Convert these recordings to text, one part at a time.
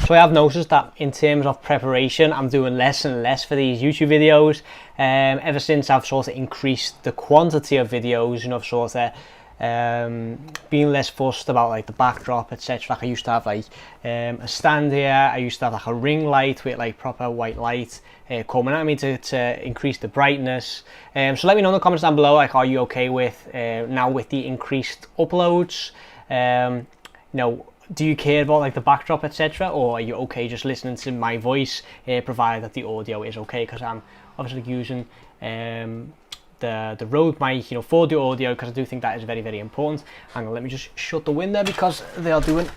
So I have noticed that in terms of preparation, I'm doing less and less for these YouTube videos. Ever since I've sort of increased the quantity of videos, you know, sort of being less fussed about like the backdrop, etc. Like I used to have like a stand here. I used to have like a ring light with like proper white light coming at me to increase the brightness. So let me know in the comments down below, like, are you okay with now with the increased uploads? You know, do you care about like the backdrop, etc., or are you okay just listening to my voice, provided that the audio is okay? Because I'm obviously using the Rode mic, you know, for the audio, because I do think that is very, very important. Hang on, let me just shut the window because they are doing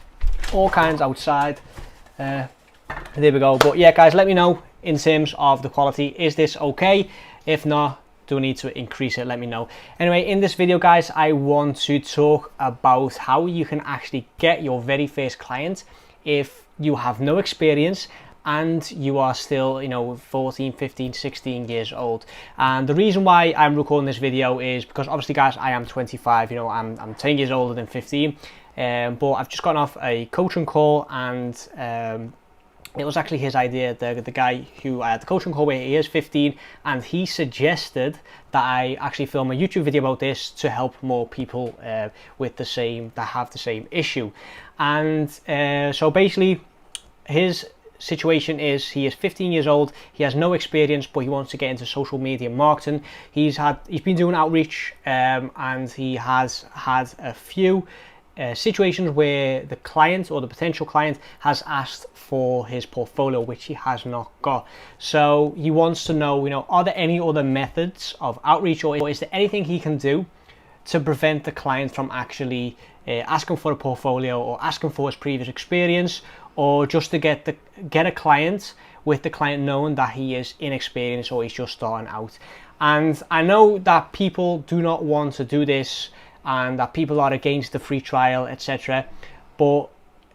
all kinds outside. There we go. But yeah, guys, let me know in terms of the quality. Is this okay? If not, do I need to increase it? Let me know. Anyway, in this video, guys, I want to talk about how you can actually get your very first client if you have no experience and you are still, you know, 14, 15, 16 years old. And the reason why I'm recording this video is because obviously, guys, I am 25, you know, I'm 10 years older than 15, but I've just gotten off a coaching call, and it was actually his idea. The guy who I had the coaching call with, he is 15, and he suggested that I actually film a YouTube video about this to help more people with that have the same issue. And so basically, his situation is he is 15 years old, he has no experience, but he wants to get into social media marketing. He's been doing outreach, and he has had a few situations where the client or the potential client has asked for his portfolio, which he has not got. So he wants to know, you know, are there any other methods of outreach, or is there anything he can do to prevent the client from actually asking for a portfolio or asking for his previous experience, or just to get a client with the client knowing that he is inexperienced or he's just starting out. And I know that people do not want to do this, and that people are against the free trial, etc. But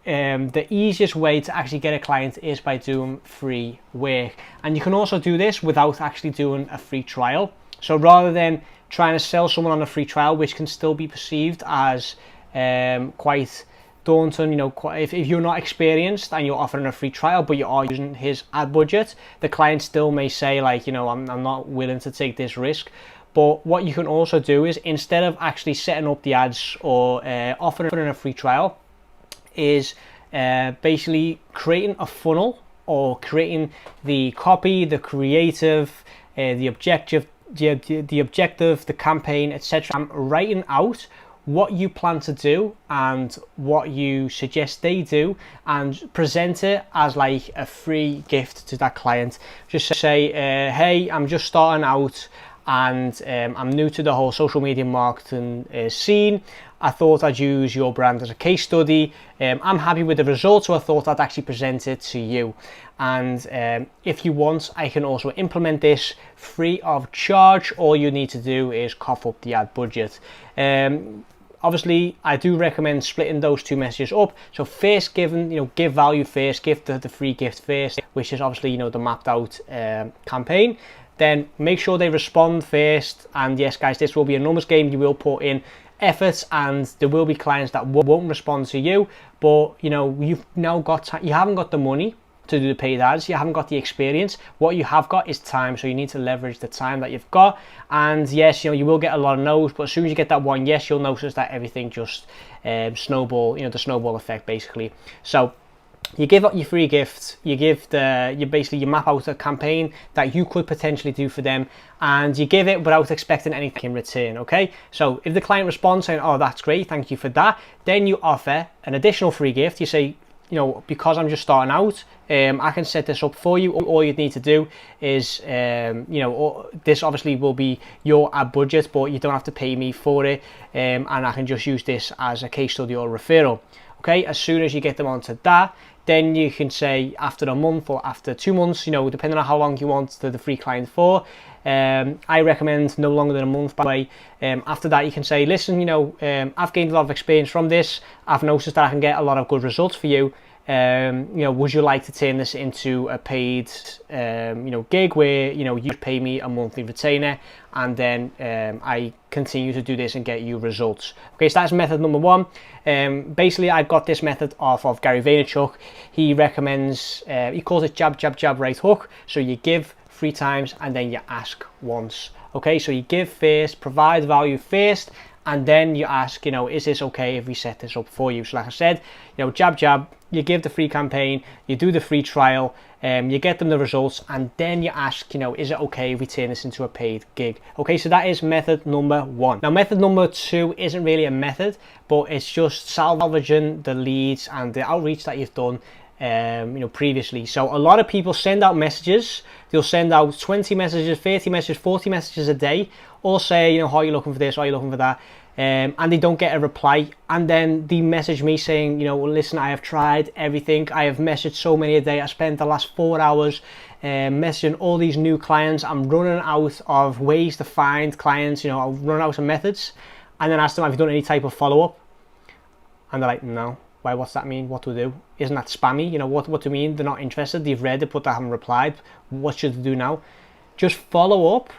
the easiest way to actually get a client is by doing free work. And you can also do this without actually doing a free trial. So rather than trying to sell someone on a free trial, which can still be perceived as quite daunting, you know, if you're not experienced and you're offering a free trial but you are using his ad budget, the client still may say, like, you know, I'm not willing to take this risk. But what you can also do is, instead of actually setting up the ads or offering a free trial, is basically creating a funnel, or creating the copy, the creative, the objective, the campaign, etc. I'm writing out what you plan to do and what you suggest they do, and present it as like a free gift to that client. Just say, hey, I'm just starting out, and I'm new to the whole social media marketing scene. I thought I'd use your brand as a case study. I'm happy with the results, so I thought I'd actually present it to you. And if you want, I can also implement this free of charge. All you need to do is cough up the ad budget. Obviously, I do recommend splitting those two messages up. So first, give value first, give the free gift first, which is obviously, you know, the mapped out campaign. Then make sure they respond first. And yes, guys, this will be a numbers game. You will put in efforts, and there will be clients that won't respond to you. But you know, you've now got you haven't got the money to do the paid ads. You haven't got the experience. What you have got is time. So you need to leverage the time that you've got. And yes, you know, you will get a lot of no's, but as soon as you get that one yes, you'll notice that everything just snowball. You know, the snowball effect, basically. So you give up your free gifts, you map out a campaign that you could potentially do for them, and you give it without expecting anything in return. Okay, so if the client responds saying, oh, that's great, thank you for that, then you offer an additional free gift. You say, you know, because I'm just starting out, I can set this up for you. All you need to do is, you know, this obviously will be your ad budget, but you don't have to pay me for it, and I can just use this as a case study or referral. Okay, as soon as you get them onto that, then you can say after a month or after 2 months, you know, depending on how long you want the free client for. I recommend no longer than a month, by the way. After that, you can say, listen, you know, I've gained a lot of experience from this. I've noticed that I can get a lot of good results for you. would you like to turn this into a paid, gig where, you pay me a monthly retainer, and then I continue to do this and get you results. Okay, so that's method number one. Basically, I got this method off of Gary Vaynerchuk. He recommends, he calls it jab, jab, jab, right hook. So you give 3 times and then you ask once. Okay, so you give first, provide value first, and then you ask, is this okay if we set this up for you? So like I said, jab, jab, you give the free campaign, you do the free trial, you get them the results, and then you ask, is it okay if we turn this into a paid gig? Okay, so that is method number one. Now, method number two isn't really a method, but it's just salvaging the leads and the outreach that you've done previously. So a lot of people send out messages. They'll send out 20 messages, 30 messages, 40 messages a day, all say, how are you looking for this, are you looking for that, and they don't get a reply. And then they message me saying, listen, I have tried everything, I have messaged so many a day, I spent the last 4 hours messaging all these new clients, I'm running out of ways to find clients, I've run out of methods. And then ask them, have you done any type of follow-up? And they're like, no. Why, what's that mean? What do we do? Isn't that spammy? What do you mean? They're not interested, they've read it but they haven't replied. What should they do now? Just follow up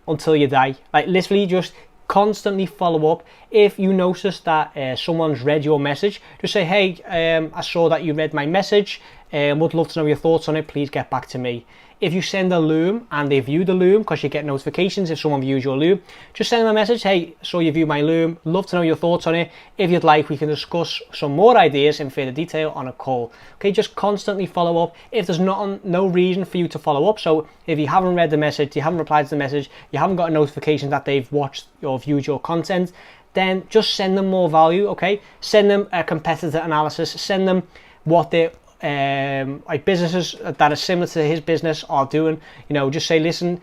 until you die. Like, literally just constantly follow up. If you notice that someone's read your message, just say, hey, I saw that you read my message, would love to know your thoughts on it, please get back to me. If you send a loom and they view the loom, because you get notifications if someone views your loom, just send them a message, hey, saw you view my loom, love to know your thoughts on it. If you'd like, we can discuss some more ideas in further detail on a call. Okay, just constantly follow up. If there's no reason for you to follow up, so if you haven't read the message, you haven't replied to the message, you haven't got a notification that they've watched or viewed your content, then just send them more value. Okay, send them a competitor analysis, send them what they're like businesses that are similar to his business are doing. Just say, listen,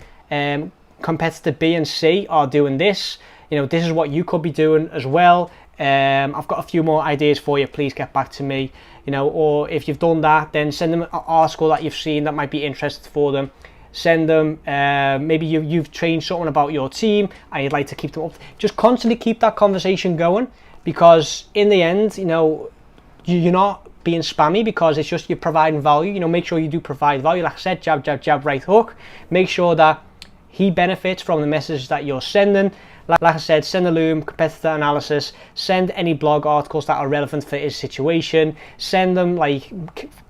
competitor B and C are doing this, this is what you could be doing as well. I've got a few more ideas for you, please get back to me. Or if you've done that, then send them an article that you've seen that might be interesting for them. Send them, maybe you've trained someone about your team and you'd like to keep them up. Just constantly keep that conversation going, because in the end, you're not being spammy, because it's just you're providing value. Make sure you do provide value. Like I said, jab, jab, jab, right hook. Make sure that he benefits from the message that you're sending. Like I said, send a loom, competitor analysis, send any blog articles that are relevant for his situation, send them like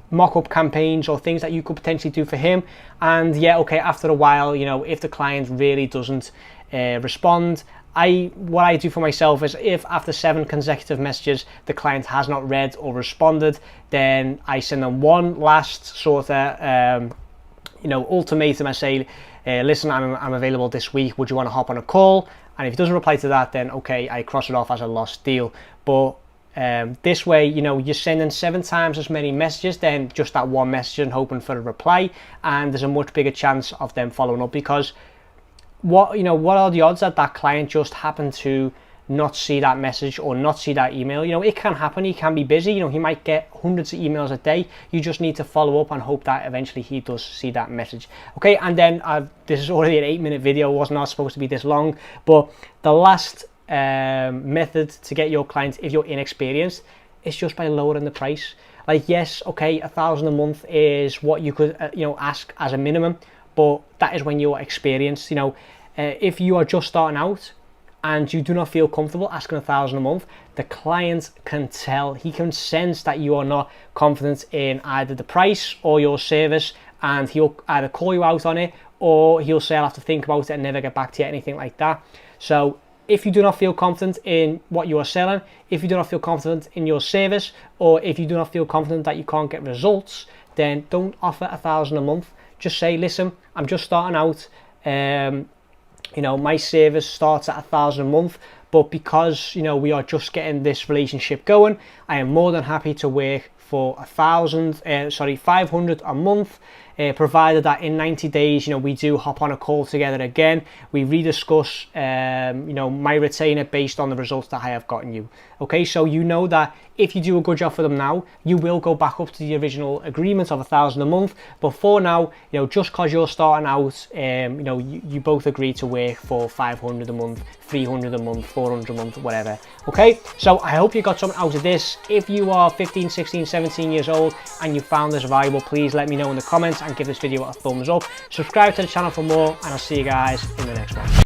mock-up campaigns or things that you could potentially do for him. And yeah, okay, after a while, if the client really doesn't respond, what I do for myself is, if after 7 consecutive messages the client has not read or responded, then I send them one last sort of ultimatum. I say, listen, I'm available this week, would you want to hop on a call? And if he doesn't reply to that, then okay, I cross it off as a lost deal. But this way, you're sending 7 times as many messages than just that one message and hoping for a reply, and there's a much bigger chance of them following up. Because what are the odds that that client just happened to not see that message or not see that email? It can happen. He can be busy. He might get hundreds of emails a day. You just need to follow up and hope that eventually he does see that message. Okay, and then this is already an 8-minute video. It was not supposed to be this long, but the last method to get your clients, if you're inexperienced, is just by lowering the price. Like, yes, okay, $1,000 a month is what you could ask as a minimum, but that is when you're experienced. If you are just starting out and you do not feel comfortable asking $1,000 a month, the client can tell. He can sense that you are not confident in either the price or your service, and he'll either call you out on it, or he'll say, I'll have to think about it and never get back to you, anything like that. So if you do not feel confident in what you are selling, if you do not feel confident in your service, or if you do not feel confident that you can't get results, then don't offer $1,000 a month. Just say, listen, I'm just starting out. My service starts at $1,000 a month, but because we are just getting this relationship going, I am more than happy to work for $500 a month, provided that in 90 days, we do hop on a call together again. We rediscuss, my retainer based on the results that I have gotten you. Okay, so that if you do a good job for them now, you will go back up to the original agreement of $1,000 a month. But for now, you know, just because you're starting out, you know, you both agree to work for $500 a month, $300 a month, $400 a month, whatever. Okay, so I hope you got something out of this. If you are 15, 16, 17 years old and you found this valuable, please let me know in the comments and give this video a thumbs up. Subscribe to the channel for more, and I'll see you guys in the next one.